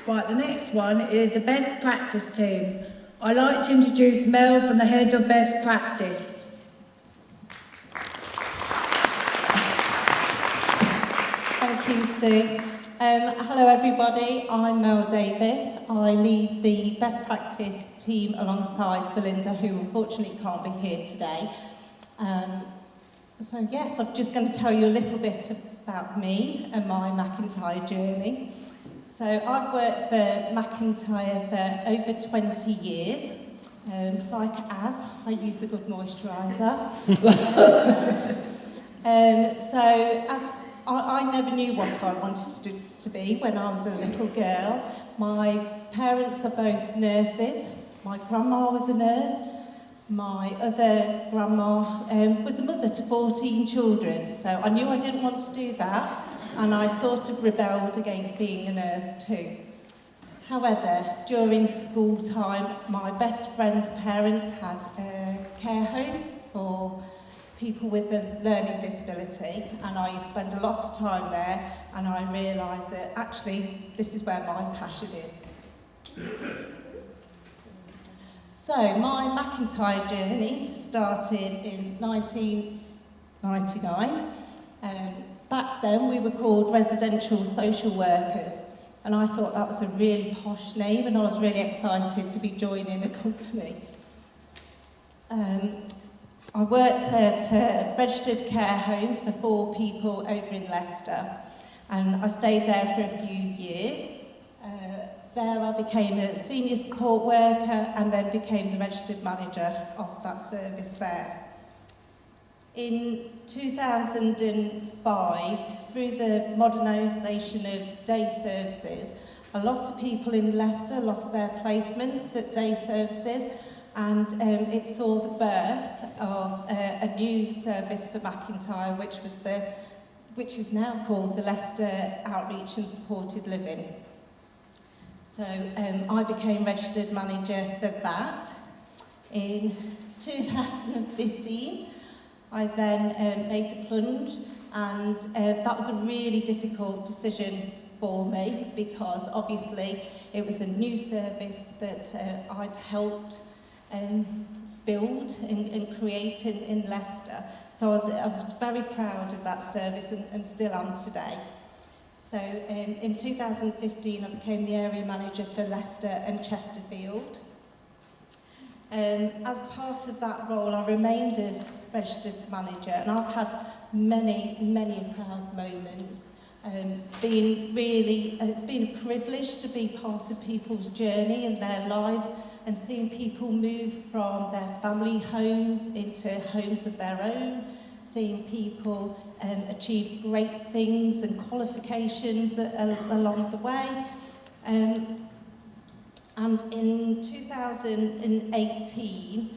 Right, the next one is the best practice team. I'd like to introduce Mel from the head of best practice. Thank you, Sue. Hello everybody, I'm Mel Davis. I lead the best practice team alongside Belinda, who unfortunately can't be here today. So yes, I'm just going to tell you a little bit about me and my MacIntyre journey. So I've worked for MacIntyre for over 20 years. Like I use a good moisturiser. I never knew what I wanted to be when I was a little girl. My parents are both nurses. My grandma was a nurse. My other grandma was a mother to 14 children, so I knew I didn't want to do that, and I sort of rebelled against being a nurse too. However, during school time, my best friend's parents had a care home for people with a learning disability, and I used to spend a lot of time there, and I realised that actually this is where my passion is. So my MacIntyre journey started in 1999. Back then we were called residential social workers, and I thought that was a really posh name, and I was really excited to be joining a company. I worked at a registered care home for 4 people over in Leicester, and I stayed there for a few years. There I became a senior support worker and then became the registered manager of that service there. In 2005, through the modernisation of day services, a lot of people in Leicester lost their placements at day services, and it saw the birth of a new service for MacIntyre, which is now called the Leicester Outreach and Supported Living. So I became registered manager for that. In 2015, I then made the plunge, and that was a really difficult decision for me, because obviously it was a new service that I'd helped build and create in Leicester. So I was very proud of that service, and still am today. So in 2015 I became the area manager for Leicester and Chesterfield. As part of that role I remained as registered manager, and I've had many proud moments. It's been a privilege to be part of people's journey and their lives, and seeing people move from their family homes into homes of their own, seeing people achieve great things and qualifications along the way. And in 2018,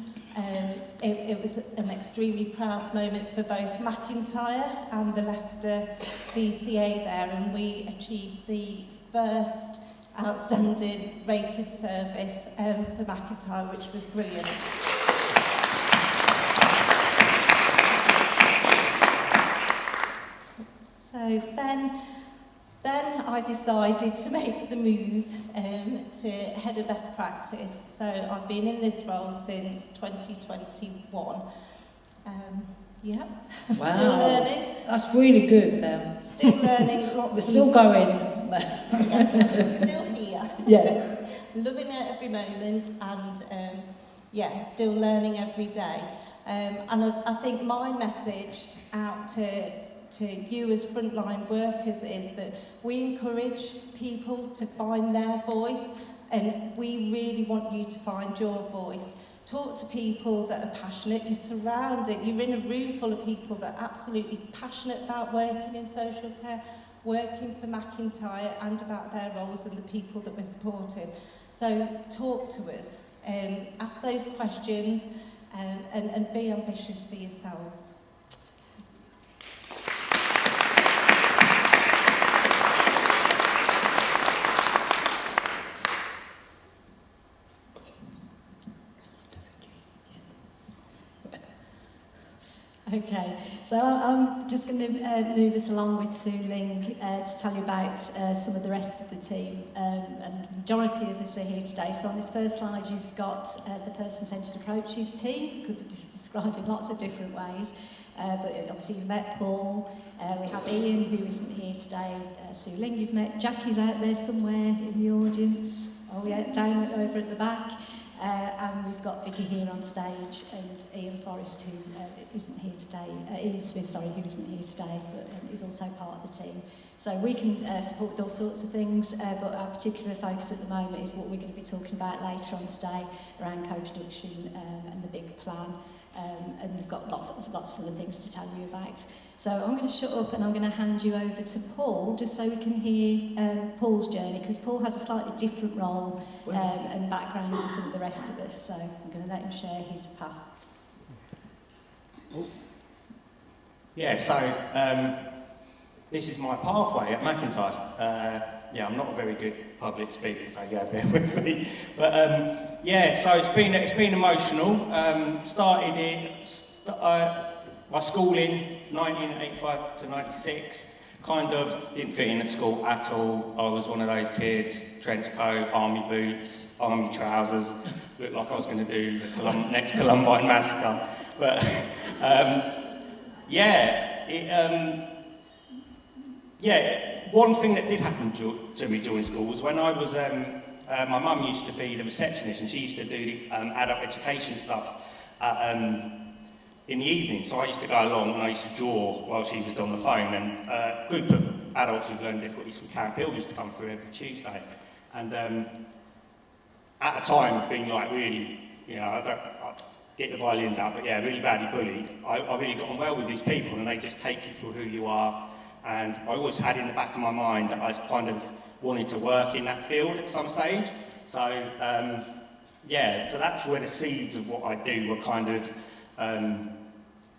it was an extremely proud moment for both MacIntyre and the Leicester DCA there, and we achieved the first outstanding rated service for MacIntyre, which was brilliant. So then I decided to make the move to head of best practice. So I've been in this role since 2021. Yeah, I'm still learning. That's really good, Still learning lots. We're still going. Yeah, I'm still here. Yes. Loving it every moment, and still learning every day. And I think my message out to you as frontline workers is that we encourage people to find their voice, and we really want you to find your voice. Talk to people that are passionate. You're in a room full of people that are absolutely passionate about working in social care, working for MacIntyre, and about their roles and the people that we're supporting. So talk to us, ask those questions, and be ambitious for yourselves. Okay, so I'm just going to move us along with Sue Ling to tell you about some of the rest of the team and majority of us are here today. So on this first slide, you've got the person-centred approaches team. Could be described in lots of different ways. But obviously you've met Paul, we have Ian, who isn't here today, Sue Ling you've met, Jackie's out there somewhere in the audience, oh yeah, down over at the back, and we've got Vicky here on stage, and Ian Forrest, who isn't here today, Ian Smith, sorry, who isn't here today, but is also part of the team. So we can support with all sorts of things, but our particular focus at the moment is what we're going to be talking about later on today around co-production and the big plan. And we've got lots of other things to tell you about. So I'm going to shut up and I'm going to hand you over to Paul, just so we can hear Paul's journey, because Paul has a slightly different role and background to some of the rest of us. So I'm going to let him share his path. Yeah, so this is my pathway at MacIntyre. Yeah, I'm not a very good public speaker, so yeah, bear with me. But yeah, so it's been emotional. Started my schooling 1985 to 96. Kind of didn't fit in at school at all. I was one of those kids, trench coat, army boots, army trousers. Looked like I was going to do the next Columbine massacre. But one thing that did happen to me during school was when I was, my mum used to be the receptionist and she used to do the adult education stuff in the evening. So I used to go along and I used to draw while she was on the phone, and a group of adults who've learned difficulties from Camp Hill used to come through every Tuesday. And at the time of being like really, you know, I get the violins out, but yeah, really badly bullied, I really got on well with these people, and they just take you for who you are. And I always had in the back of my mind that I kind of wanted to work in that field at some stage. So, so that's where the seeds of what I do were kind of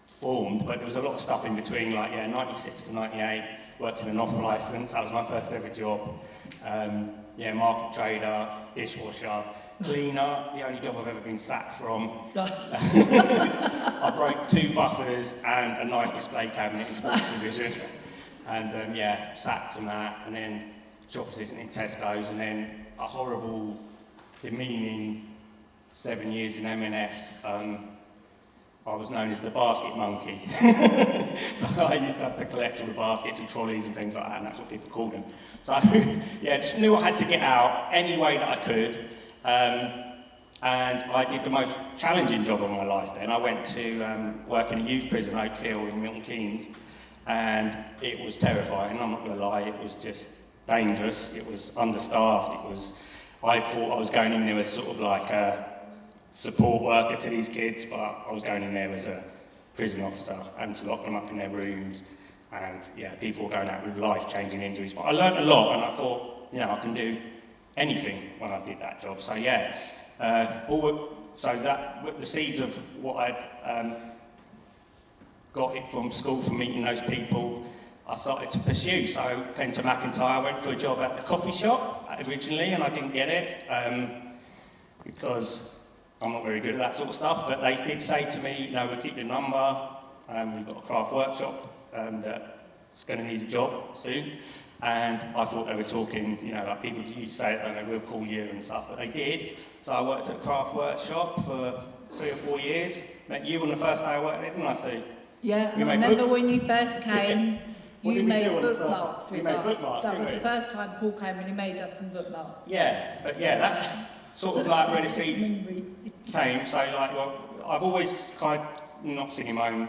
formed. But there was a lot of stuff in between, like, 96 to 98, worked in an off licence. That was my first ever job. Market trader, dishwasher, cleaner, the only job I've ever been sacked from. I broke 2 buffers and a night display cabinet in sports division. And sacked from that, and then shop assistant in Tesco's, and then a horrible, demeaning 7 years in M&S. I was known as the basket monkey. So I used to have to collect all the baskets and trolleys and things like that, and that's what people called them. So just knew I had to get out any way that I could. And I did the most challenging job of my life then. I went to work in a youth prison, Oak Hill in Milton Keynes. And it was terrifying, I'm not going to lie, it was just dangerous, it was understaffed, I thought I was going in there as sort of like a support worker to these kids, but I was going in there as a prison officer, having to lock them up in their rooms, and people were going out with life-changing injuries. But I learned a lot, and I thought, I can do anything when I did that job. So the seeds of what I'd got it from school, from meeting those people, I started to pursue. So I came to MacIntyre, I went for a job at the coffee shop originally, and I didn't get it because I'm not very good at that sort of stuff, but they did say to me, we'll keep your number, we've got a craft workshop that's going to need a job soon. And I thought they were talking, like people used to say it, we'll call you and stuff, but they did. So I worked at a craft workshop for 3 or 4 years. Met you on the first day I worked there, didn't I, Sue? Yeah, I remember when you first came, you made bookmarks with us. That was the first time Paul came and he made us some bookmarks. That's sort of like where the seeds came. So I've always kind of, not singing my own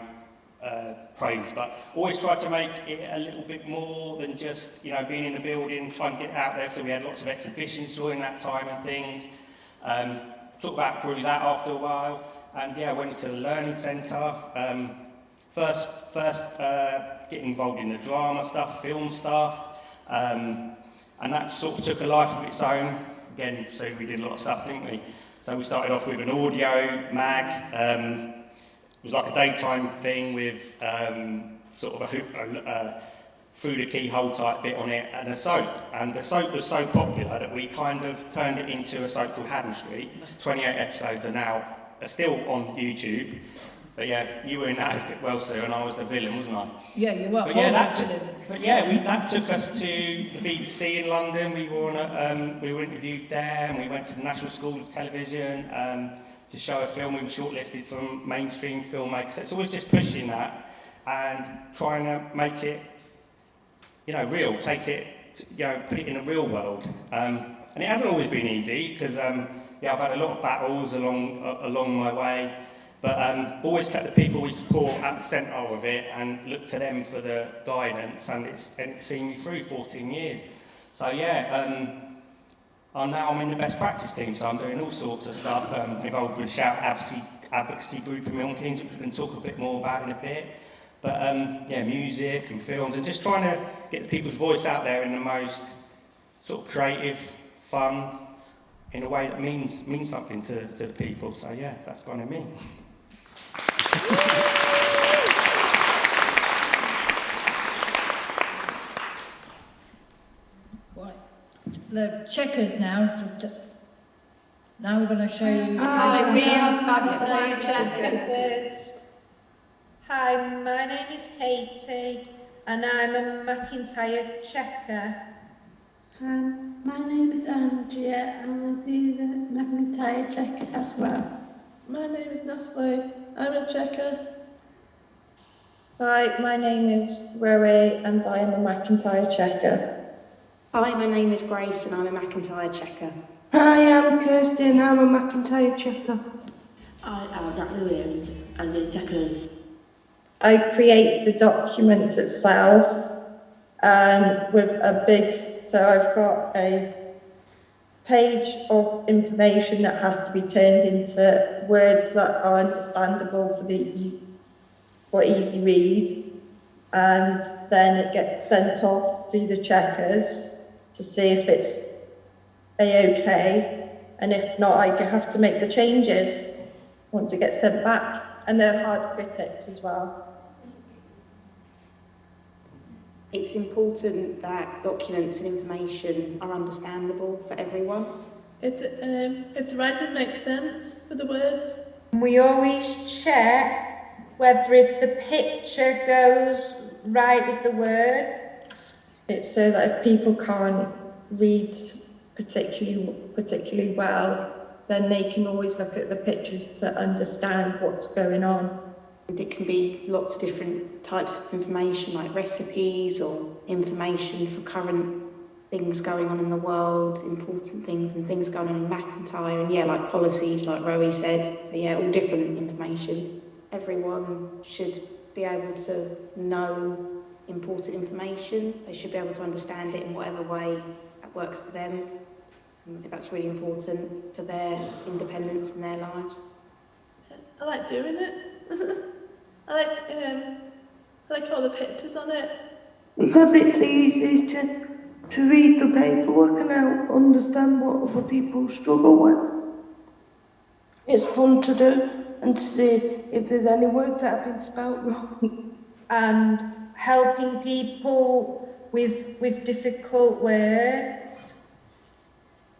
praises, but always tried to make it a little bit more than just, being in the building, trying to get out there. So we had lots of exhibitions during that time and things. Sort of outgrew that after a while. And I went into the learning centre. First getting involved in the drama stuff, film stuff, and that sort of took a life of its own. Again, so we did a lot of stuff, didn't we? So we started off with an audio mag. It was like a daytime thing with sort of a through the keyhole type bit on it, and a soap. And the soap was so popular that we kind of turned it into a soap called Haddon Street. 28 episodes are still on YouTube. But yeah, you were in that as well, Sue, and I was the villain, wasn't I? Yeah, you were. But yeah, that took us to the BBC in London. We were interviewed there, and we went to the National School of Television to show a film. We were shortlisted from mainstream filmmakers. So it's always just pushing that and trying to make it, real. Take it, put it in a real world. And it hasn't always been easy because I've had a lot of battles along my way. But always kept the people we support at the centre of it and looked to them for the guidance, and it's seen me through 14 years. So yeah, I'm in the best practice team, so I'm doing all sorts of stuff involved with Shout advocacy group in Milton Keynes, which we can talk a bit more about in a bit. But music and films, and just trying to get the people's voice out there in the most sort of creative, fun, in a way that means something to the people. So yeah, that's kind of me. Right. The checkers now. Now we're going to show you. Hi, we are the MacIntyre checkers. Hi, my name is Katie, and I'm a MacIntyre checker. My name is Andrea, and I do the MacIntyre checkers as well. My name is Natalie. I'm a checker. Hi, my name is Rowie, and I am a MacIntyre checker. Hi, my name is Grace, and I'm a MacIntyre checker. Hi, I'm Kirsty, and I'm a MacIntyre checker. I am Natalie, and the checkers. I create the document itself with a big, so I've got a page of information that has to be turned into words that are understandable for easy read, and then it gets sent off to the checkers to see if it's a-okay, and if not, I have to make the changes once it gets sent back, and they're hard critics as well. It's important that documents and information are understandable for everyone. It's writing makes sense for the words. We always check whether if the picture goes right with the words. It's so that if people can't read particularly well, then they can always look at the pictures to understand what's going on. It can be lots of different types of information, like recipes or information for current things going on in the world, important things and things going on in MacIntyre, and like policies, like Rowie said. So all different information. Everyone should be able to know important information. They should be able to understand it in whatever way that works for them. That's really important for their independence in their lives. I like doing it. I like all the pictures on it. Because it's easy to read the paperwork and understand what other people struggle with. It's fun to do and to see if there's any words that have been spelt wrong. And helping people with difficult words,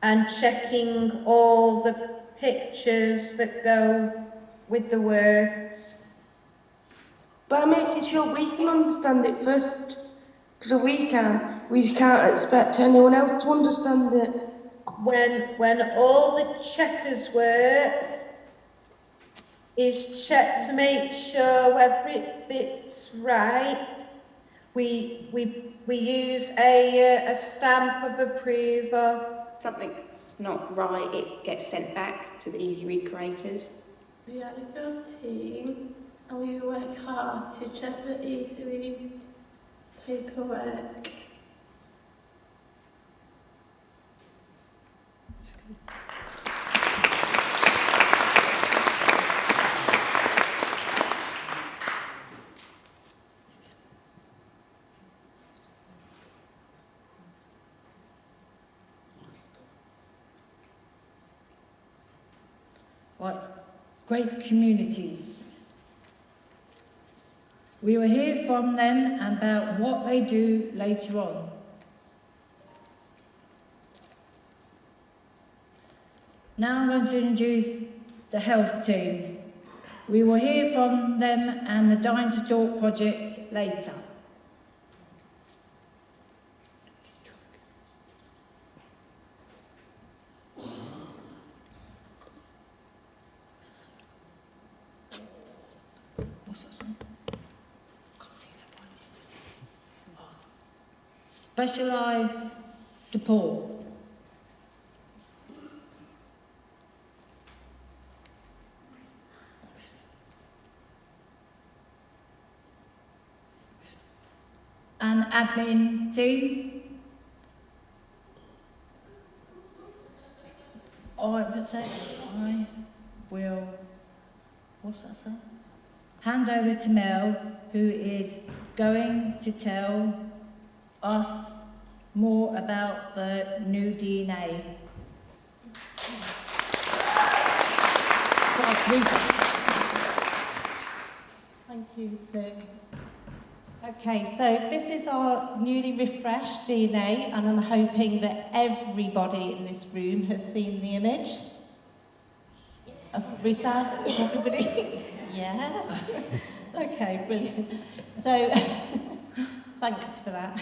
and checking all the pictures that go with the words. By making sure we can understand it first, because we can't expect anyone else to understand it. When all the checkers work is checked to make sure whether it fits right, we use a stamp of approval. Something's not right, it gets sent back to the Easy Read creators. We are a good team, and we work hard to check the Easy Read paperwork. Right. Great communities. We will hear from them about what they do later on. Now I'm going to introduce the health team. We will hear from them and the Dying to Talk project later. Specialised support. An admin team. I will, what's that say? Hand over to Mel, who is going to tell us more about the new DNA. Thank you, Sue. Okay, so this is our newly refreshed DNA, and I'm hoping that everybody in this room has seen the image. Everybody? Yes. Okay, brilliant. So, thanks for that.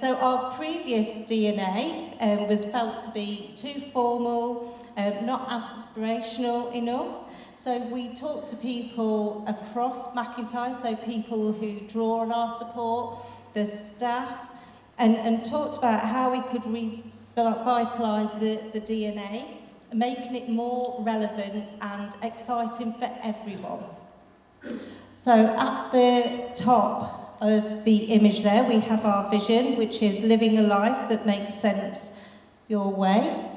So our previous DNA was felt to be too formal, not aspirational enough. So we talked to people across MacIntyre, so people who draw on our support, the staff, and talked about how we could revitalise the DNA, making it more relevant and exciting for everyone. So at the top of the image there, we have our vision, which is living a life that makes sense your way.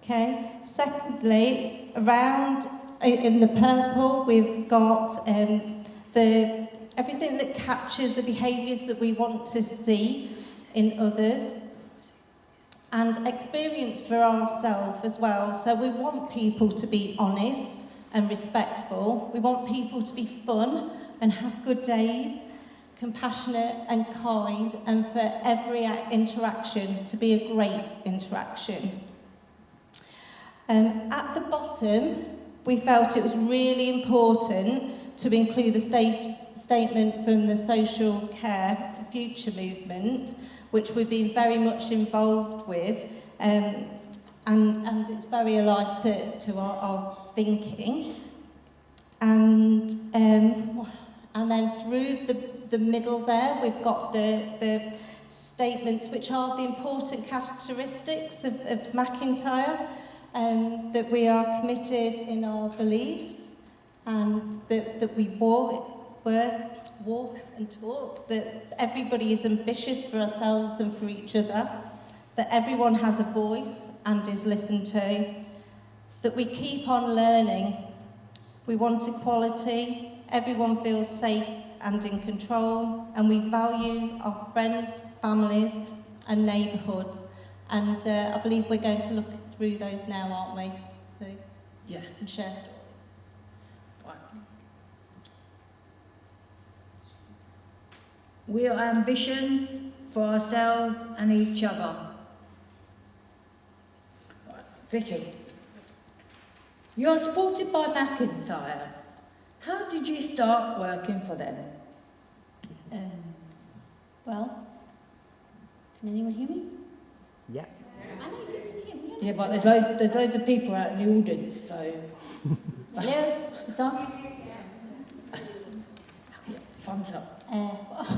Okay. Secondly, around in the purple, we've got everything that captures the behaviours that we want to see in others, and experience for ourselves as well. So we want people to be honest and respectful. We want people to be fun and have good days, compassionate and kind, and for every interaction to be a great interaction. At the bottom, we felt it was really important to include the statement from the Social Care Future movement, which we've been very much involved with, and it's very aligned to our thinking. And then through the middle there, we've got the statements which are the important characteristics of MacIntyre. That we are committed in our beliefs, and that we walk and talk, that everybody is ambitious for ourselves and for each other, that everyone has a voice and is listened to, that we keep on learning, we want equality, everyone feels safe and in control, and we value our friends, families and neighbourhoods. And I believe we're going to look through those now, aren't we? So, yeah, and share stories. Right. We are ambitions for ourselves and each other. Right. Vicky, you are supported by MacIntyre. How did you start working for them? Well, can anyone hear me? Yeah. Yeah, but there's loads of people out in the audience, so... Hello, is on? Yeah, thumbs up.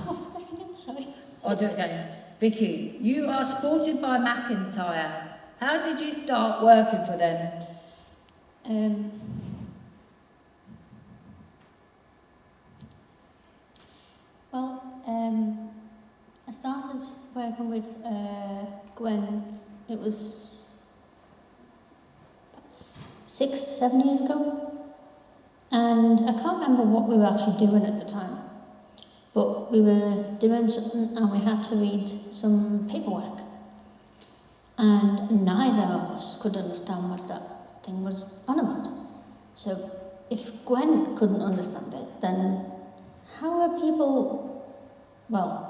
What's the question again? Sorry. I'll do it again. Vicky, you are supported by MacIntyre. How did you start working for them? I started working with Gwen, it was about 6-7 years ago, and I can't remember what we were actually doing at the time, but we were doing something and we had to read some paperwork, and neither of us could understand what that thing was on about. So if Gwen couldn't understand it, then how are people, well,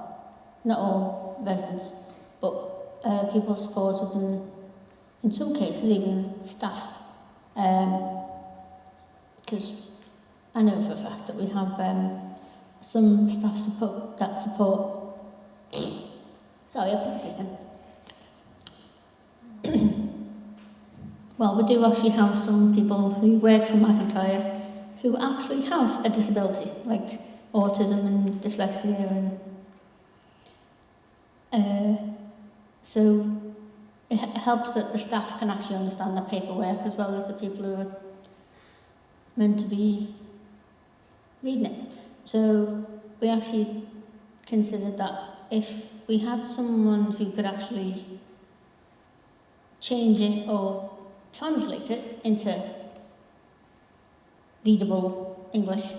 not all residents, but people supported, and in some cases even staff, because I know for a fact that we have some staff support that support. Sorry, I'll put it in. Well, we do actually have some people who work for MacIntyre who actually have a disability, like autism and dyslexia, and so it helps that the staff can actually understand the paperwork as well as the people who are meant to be reading it. So we actually considered that if we had someone who could actually change it or translate it into readable English,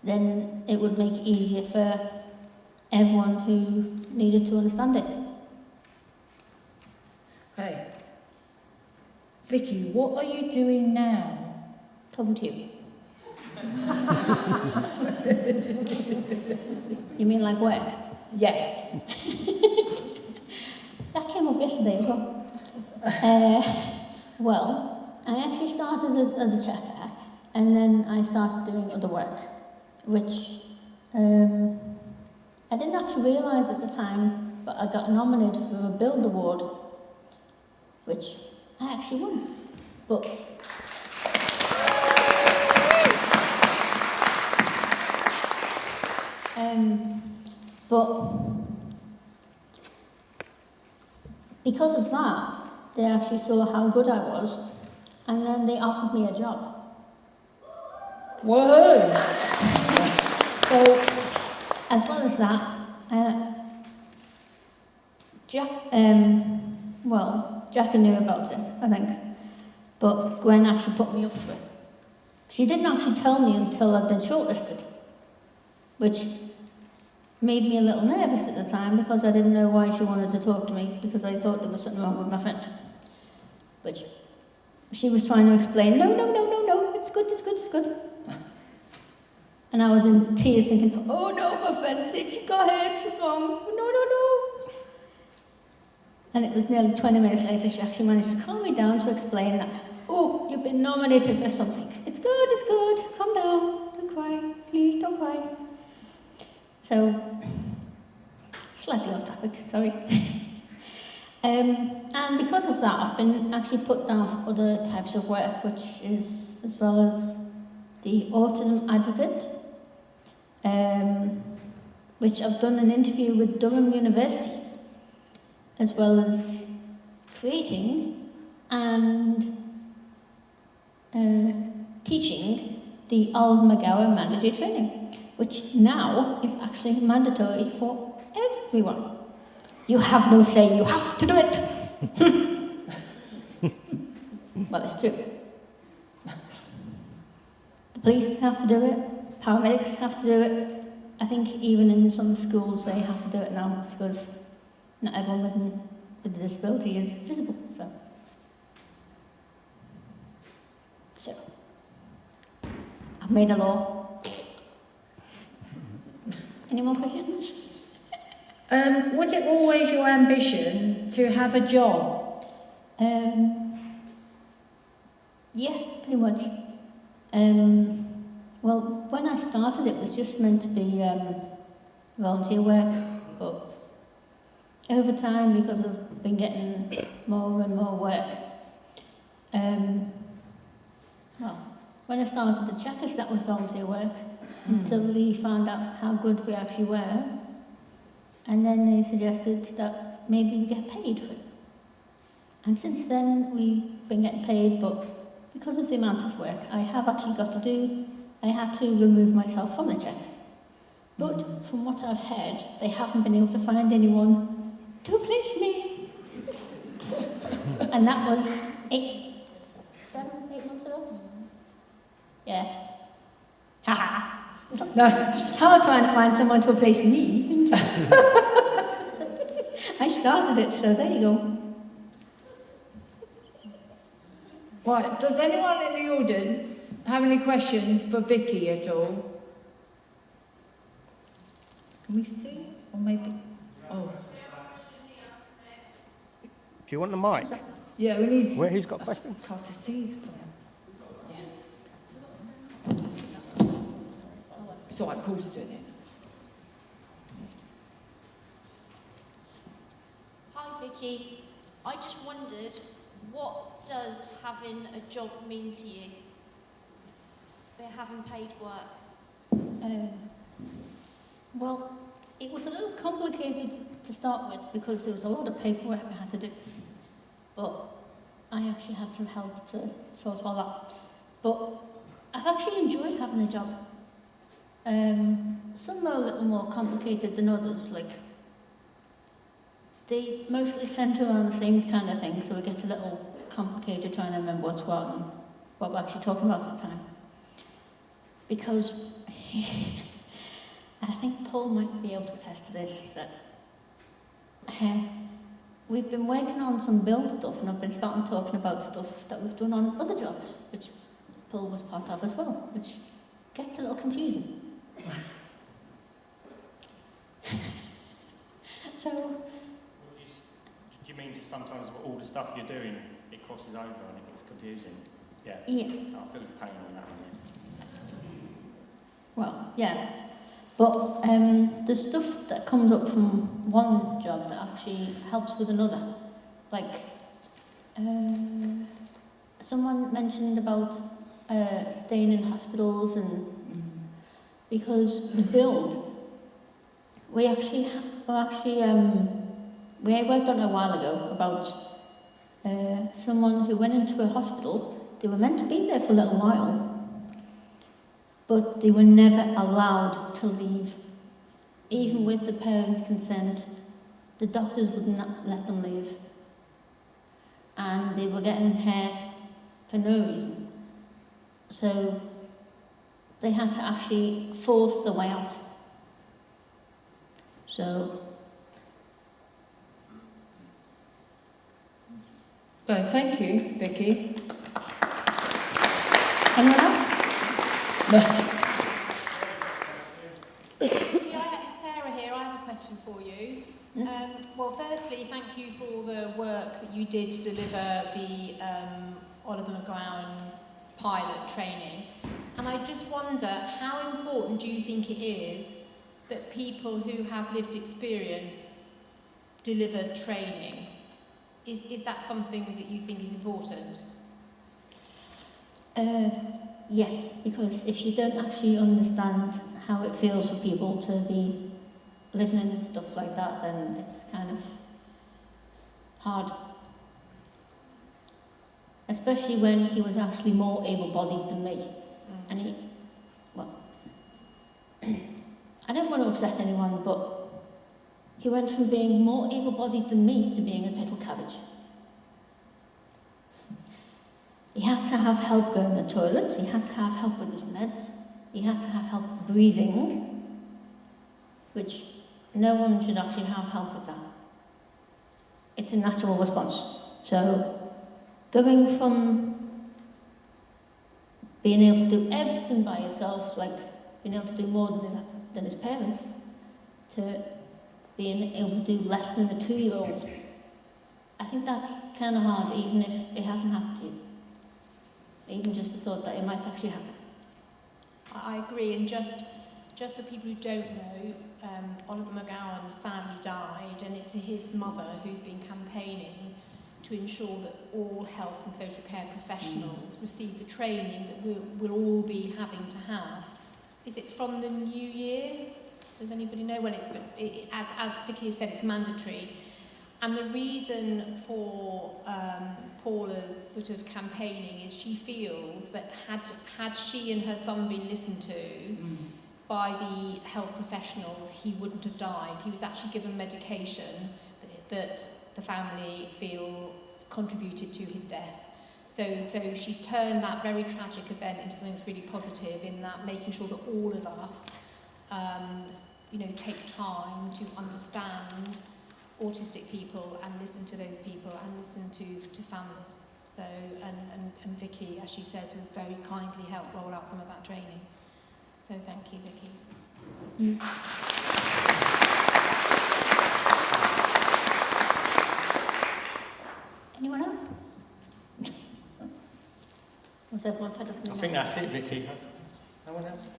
then it would make it easier for everyone who needed to understand it. Okay. Vicky, what are you doing now? Talking to you. You mean like work? Yeah. That came up yesterday as well. Well, I actually started as a checker, and then I started doing other work, which I didn't actually realise at the time, but I got nominated for a Build Award, which I actually won. But because of that, they actually saw how good I was, and then they offered me a job. Whoa! So, as well as that, Jackie knew about it, I think, but Gwen actually put me up for it. She didn't actually tell me until I'd been shortlisted, which made me a little nervous at the time because I didn't know why she wanted to talk to me, because I thought there was something wrong with my friend. Which she was trying to explain, no, it's good. And I was in tears thinking, oh no, my friend's sick, she's got her, she's wrong, no. And it was nearly 20 minutes later she actually managed to calm me down to explain that, oh, you've been nominated for something. It's good, calm down, don't cry, please don't cry. So, slightly off topic, sorry. And because of that, I've been actually put down for other types of work, which is as well as the autism advocate, which I've done an interview with Durham University, as well as creating and teaching the Olive McGowan mandatory training, which now is actually mandatory for everyone. You have no say, you have to do it. Well, it's true. The police have to do it, paramedics have to do it. I think even in some schools they have to do it now because not everyone with a disability is visible, So, I've made a law. Any more questions? Was it always your ambition to have a job? Yeah, pretty much. Well, when I started, it was just meant to be volunteer work, but over time, because I've been getting more and more work, well, when I started the Checkers, that was volunteer work, until we found out how good we actually were, and then they suggested that maybe we get paid for it. And since then, we've been getting paid, but because of the amount of work I have actually got to do, I had to remove myself from the Checkers. But from what I've heard, they haven't been able to find anyone to replace me. And that was 8 months ago? Yeah. Haha. It's hard trying to find someone to replace me, isn't it? I started it, so there you go. Right, does anyone in the audience have any questions for Vicky at all? Can we see? Or maybe... Oh. Do you want the mic? Yeah, we need... Who's got questions? It's hard to see from... It's all right, Paul's doing it. Hi Vicky, I just wondered, what does having a job mean to you? Having paid work? Well, it was a little complicated to start with because there was a lot of paperwork I had to do. But I actually had some help to sort all that. But I've actually enjoyed having a job. Some are a little more complicated than others, like they mostly centre around the same kind of thing, so it gets a little complicated trying to remember what's what and what we're actually talking about at the time. Because I think Paul might be able to attest to this, that we've been working on some build stuff and I've been starting talking about stuff that we've done on other jobs, which Paul was part of as well, which gets a little confusing. So... Do you mean just sometimes all the stuff you're doing, it crosses over and it gets confusing? Yeah. Yeah. I feel the pain on that one. Well, yeah. But the stuff that comes up from one job that actually helps with another. Like, someone mentioned about staying in hospitals, and because the build, we worked on it a while ago about someone who went into a hospital. They were meant to be there for a little while, but they were never allowed to leave. Even with the parents' consent, the doctors would not let them leave. And they were getting hurt for no reason. So they had to actually force their way out. So... Well, thank you, Vicky. Anyone else? Vicky, Sarah here. I have a question for you. Well, firstly, thank you for all the work that you did to deliver the Oliver McGowan pilot training. And I just wonder, how important do you think it is that people who have lived experience deliver training? Is that something that you think is important? Yes, because if you don't actually understand how it feels for people to be living in stuff like that, then it's kind of hard. Especially when he was actually more able-bodied than me. And he, well, I don't want to upset anyone, but he went from being more able-bodied than me to being a total cabbage. He had to have help going to the toilet, he had to have help with his meds, he had to have help breathing, which no one should actually have help with that. It's a natural response. So, going from being able to do everything by yourself, like being able to do more than his parents, to being able to do less than a 2-year-old, I think that's kind of hard, even if it hasn't happened to you. Even just the thought that it might actually happen. I agree, and just for people who don't know, Oliver McGowan sadly died, and it's his mother who's been campaigning to ensure that all health and social care professionals receive the training that we'll all be having to have. Is it from the new year? Does anybody know when it's been? As Vicky has said, it's mandatory. And the reason for Paula's sort of campaigning is she feels that had she and her son been listened to by the health professionals, he wouldn't have died. He was actually given medication that the family feel contributed to his death. So she's turned that very tragic event into something that's really positive, in that making sure that all of us, take time to understand autistic people and listen to those people and listen to families. So, and Vicky, as she says, was very kindly helped roll out some of that training. So thank you, Vicky. Anyone else? Was everyone fed up? I think that's it, Vicky.